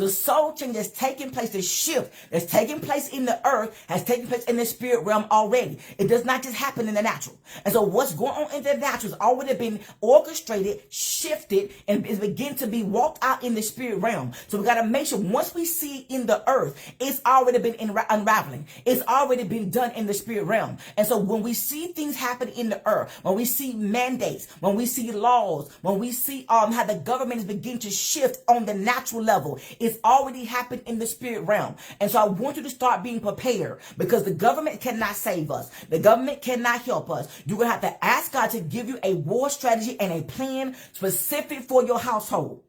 the soul change that's taking place, the shift that's taking place in the earth has taken place in the spirit realm already. It does not just happen in the natural. And so what's going on in the natural has already been orchestrated, shifted, and is begin to be walked out in the spirit realm. So we got to make sure once we see in the earth, it's already been unraveling. It's already been done in the spirit realm. And so when we see things happen in the earth, when we see mandates, when we see laws, when we see how the government is beginning to shift on the natural level, it's already happened in the spirit realm. And so I want you to start being prepared, because the government cannot save us. The government cannot help us. You're going to have to ask God to give you a war strategy and a plan specific for your household.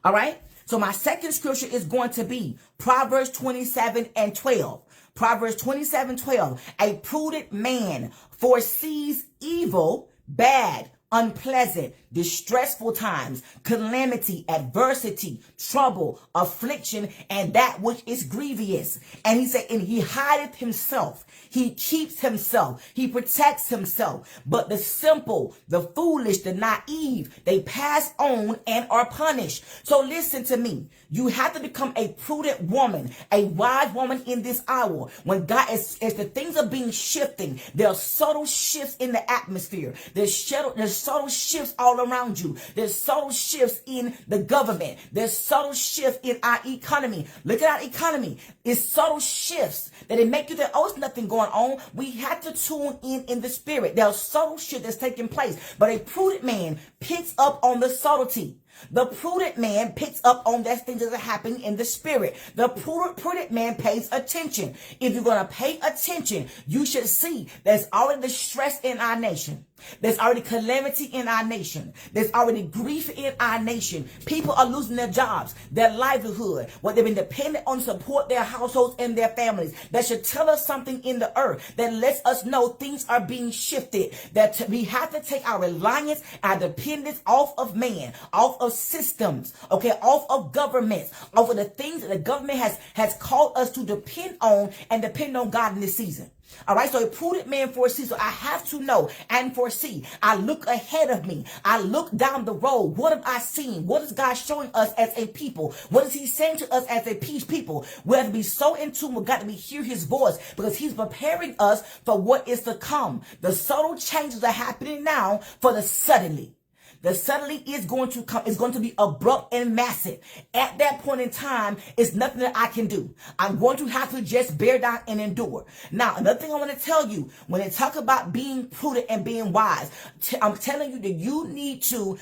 All right? So my second scripture is going to be Proverbs 27:12. Proverbs 27:12. A prudent man foresees evil, bad, unpleasant, distressful times, calamity, adversity, trouble, affliction, and that which is grievous. And he said, and he hideth himself. He keeps himself. He protects himself. But the simple, the foolish, the naive, they pass on and are punished. So listen to me. You have to become a prudent woman, a wise woman in this hour. When God, as the things are being shifting, there are subtle shifts in the atmosphere. There's subtle shifts all around you. There's subtle shifts in the government. There's subtle shifts in our economy. Look at our economy. It's subtle shifts that it make you think, oh, it's nothing going on. We have to tune in the spirit. There's subtle shit that's taking place. But a prudent man picks up on the subtlety. The prudent man picks up on that things that are happening in the spirit. The prudent man pays attention. If you're going to pay attention, you should see there's already distress in our nation. There's already calamity in our nation. There's already grief in our nation. People are losing their jobs, their livelihood, what they've been dependent on to support their households and their families. That should tell us something in the earth that lets us know things are being shifted. That we have to take our reliance, our dependence off of man, off of systems, okay, off of governments, off of the things that the government has called us to depend on and depend on God in this season. All right, so a prudent man foresees. So I have to know and foresee. I look ahead of me. I look down the road. What have I seen? What is God showing us as a people? What is he saying to us as a peace people? We have to be so in tune with God that we hear his voice, because he's preparing us for what is to come. The subtle changes are happening now for the suddenly. The suddenly is going to come. It's going to be abrupt and massive. At that point in time, it's nothing that I can do. I'm going to have to just bear down and endure. Now, another thing I want to tell you, when they talk about being prudent and being wise, I'm telling you that you need to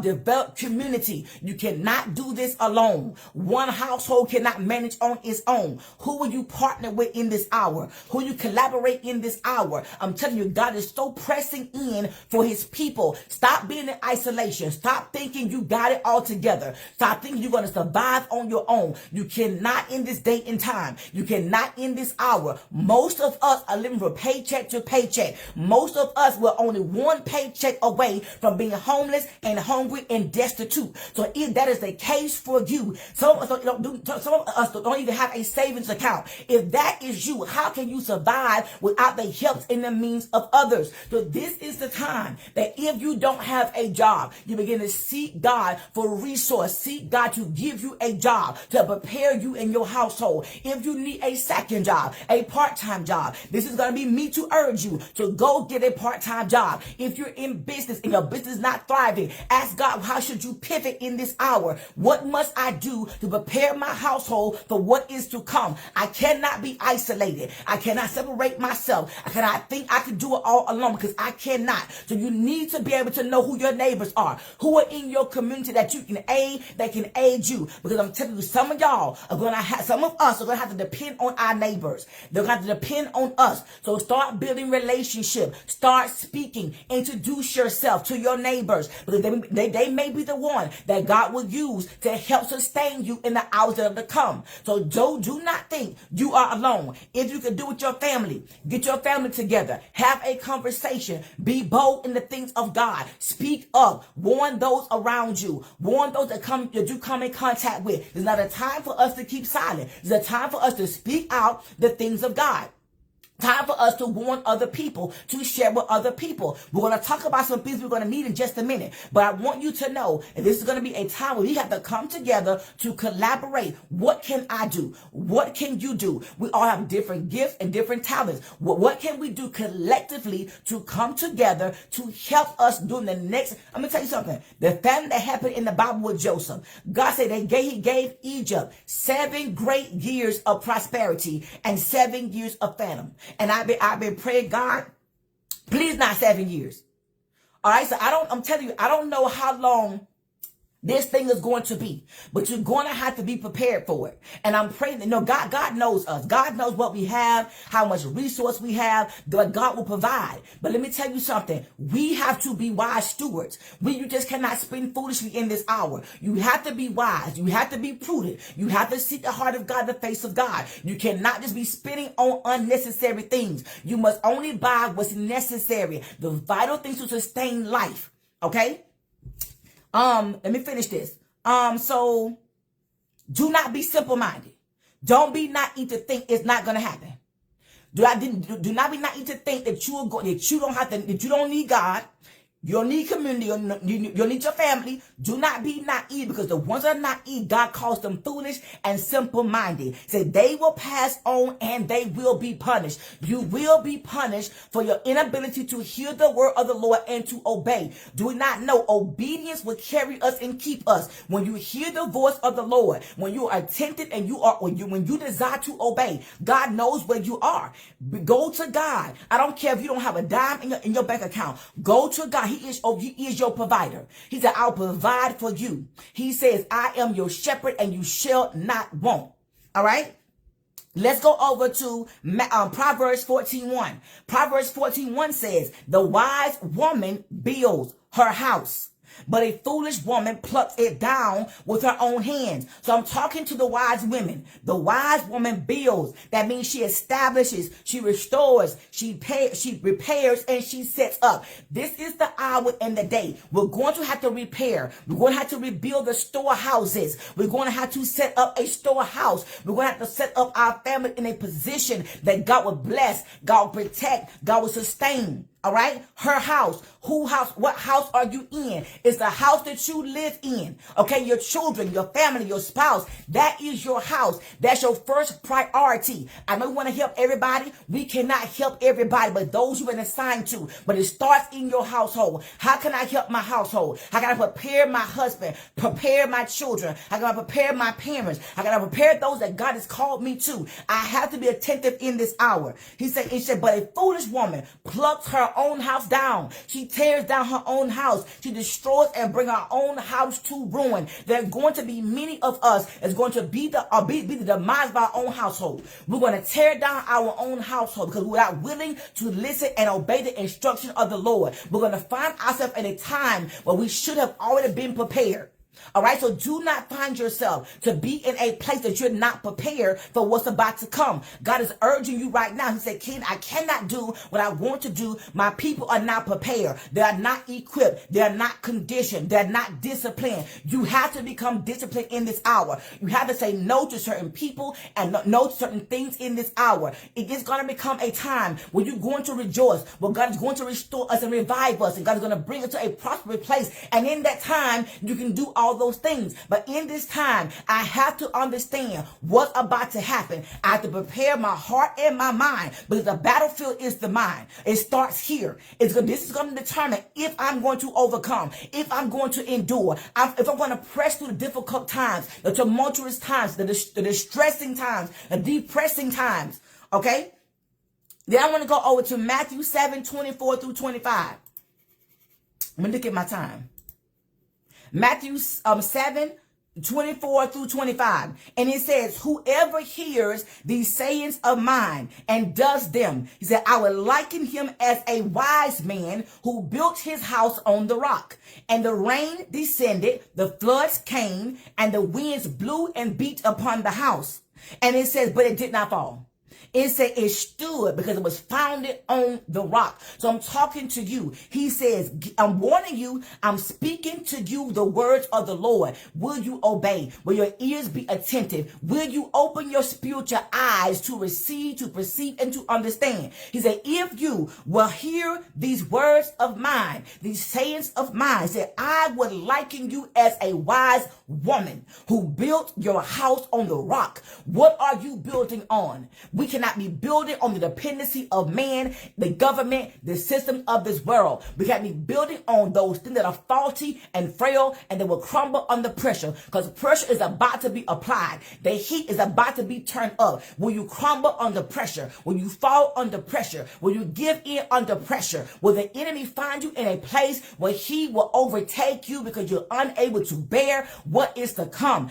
develop community. You cannot do this alone. One household cannot manage on its own. Who will you partner with in this hour? Who you collaborate in this hour? I'm telling you, God is so pressing in for his people. Stop being in isolation. Stop thinking you got it all together. Stop thinking you're going to survive on your own. You cannot in this day and time. You cannot in this hour. Most of us are living from paycheck to paycheck. Most of us were only one paycheck away from being homeless and hungry and destitute. So if that is the case for you, some of us don't even have a savings account. If that is you, how can you survive without the help and the means of others? So this is the time that if you don't have a job, you begin to seek God for resource. Seek God to give you a job to prepare you in your household. If you need a second job, a part-time job, this is going to be me to urge you to go get a part-time job. If you're in business and your business is not thriving, ask God, how should you pivot in this hour? What must I do to prepare my household for what is to come? I cannot be isolated. I cannot separate myself. I cannot think I can do it all alone, because I cannot. So you need to be able to know who your neighbors are, who are in your community that you can aid, that can aid you. Because I'm telling you, some of us are going to have to depend on our neighbors. They're going to have to depend on us. So start building relationship. Start speaking. Introduce yourself to your neighbors, because they may be the one that God will use to help sustain you in the hours that are to come. So do not think you are alone. If you can do it with your family, get your family together, have a conversation, be bold in the things of God. Speak up. Warn those around you. Warn those that you come in contact with. It's not a time for us to keep silent. It's a time for us to speak out the things of God. Time for us to warn other people, to share with other people. We're going to talk about some things we're going to need in just a minute. But I want you to know, and this is going to be a time where we have to come together to collaborate. What can I do? What can you do? We all have different gifts and different talents. What can we do collectively to come together to help us during the next? I'm going to tell you something. The famine that happened in the Bible with Joseph, God said he gave Egypt 7 great years of prosperity and 7 years of famine. And I've been praying, God, please not 7 years. All right. So I'm telling you, I don't know how long this thing is going to be, but you're going to have to be prepared for it. And I'm praying that, God knows us. God knows what we have, how much resource we have, but God will provide. But let me tell you something. We have to be wise stewards. You just cannot spend foolishly in this hour. You have to be wise. You have to be prudent. You have to seek the heart of God, the face of God. You cannot just be spending on unnecessary things. You must only buy what's necessary, the vital things to sustain life. Okay? Let me finish this. So do not be simple-minded. Don't be naive to think it's not going to happen. Do not be naive to think that you don't need God. You don't need community. You don't need your family. Do not be naive, because the ones that are naive, God calls them foolish and simple-minded. Say they will pass on and they will be punished. You will be punished for your inability to hear the word of the Lord and to obey. Do we not know obedience will carry us and keep us? When you hear the voice of the Lord, when you are attentive and when you desire to obey, God knows where you are. Go to God. I don't care if you don't have a dime in your bank account. Go to God. He is your provider. He said, I'll provide for you. He says, I am your shepherd and you shall not want. All right. Let's go over to Proverbs 14:1. Proverbs 14:1 says, the wise woman builds her house, but a foolish woman plucks it down with her own hands. So I'm talking to the wise women. The wise woman builds. That means she establishes, she restores, she repairs, and she sets up. This is the hour and the day. We're going to have to repair. We're going to have to rebuild the storehouses. We're going to have to set up a storehouse. We're going to have to set up our family in a position that God will bless, God will protect, God will sustain. All right. Her house. Who house? What house are you in? It's the house that you live in. Okay. Your children, your family, your spouse. That is your house. That's your first priority. I know we want to help everybody. We cannot help everybody, but those you've been assigned to. But it starts in your household. How can I help my household? How can I prepare my husband? Prepare my children? How can I prepare my parents? How can I prepare those that God has called me to? I have to be attentive in this hour. He said, but a foolish woman plucks her own house down. She tears down her own house. She destroys and brings our own house to ruin. There are going to be many of us is going to be the demise of our own household. We're going to tear down our own household because we're not willing to listen and obey the instruction of the Lord. We're going to find ourselves in a time where we should have already been prepared. All right. So do not find yourself to be in a place that you're not prepared for what's about to come. God is urging you right now. He said, King, I cannot do what I want to do. My people are not prepared. They are not equipped. They're not conditioned. They're not disciplined. You have to become disciplined in this hour. You have to say no to certain people and no to certain things in this hour. It is going to become a time where you're going to rejoice, where God is going to restore us and revive us, and God is going to bring us to a prosperous place. And in that time, you can do all those things. But in this time, I have to understand what's about to happen. I have to prepare my heart and my mind, because the battlefield is the mind. It starts here. This is going to determine if I'm going to overcome, if I'm going to endure, if I'm going to press through the difficult times, the tumultuous times, the distressing times, the depressing times. Okay? Then I want to go over to Matthew 7:24-25. Let me look at my time. Matthew 7:24-25. And it says, whoever hears these sayings of mine and does them, he said, I will liken him as a wise man who built his house on the rock. And the rain descended, the floods came, and the winds blew and beat upon the house. And it says, but it did not fall. It said it stood because it was founded on the rock. So I'm talking to you. He says, I'm warning you. I'm speaking to you the words of the Lord. Will you obey? Will your ears be attentive? Will you open your spiritual eyes to receive, to perceive, and to understand? He said, if you will hear these words of mine, these sayings of mine, he said, I would liken you as a wise woman who built your house on the rock. What are you building on? We cannot be building on the dependency of man, the government, the system of this world. We can't be building on those things that are faulty and frail and that will crumble under pressure, because pressure is about to be applied. The heat is about to be turned up. Will you crumble under pressure? Will you fall under pressure? Will you give in under pressure? Will the enemy find you in a place where he will overtake you because you're unable to bear what is to come?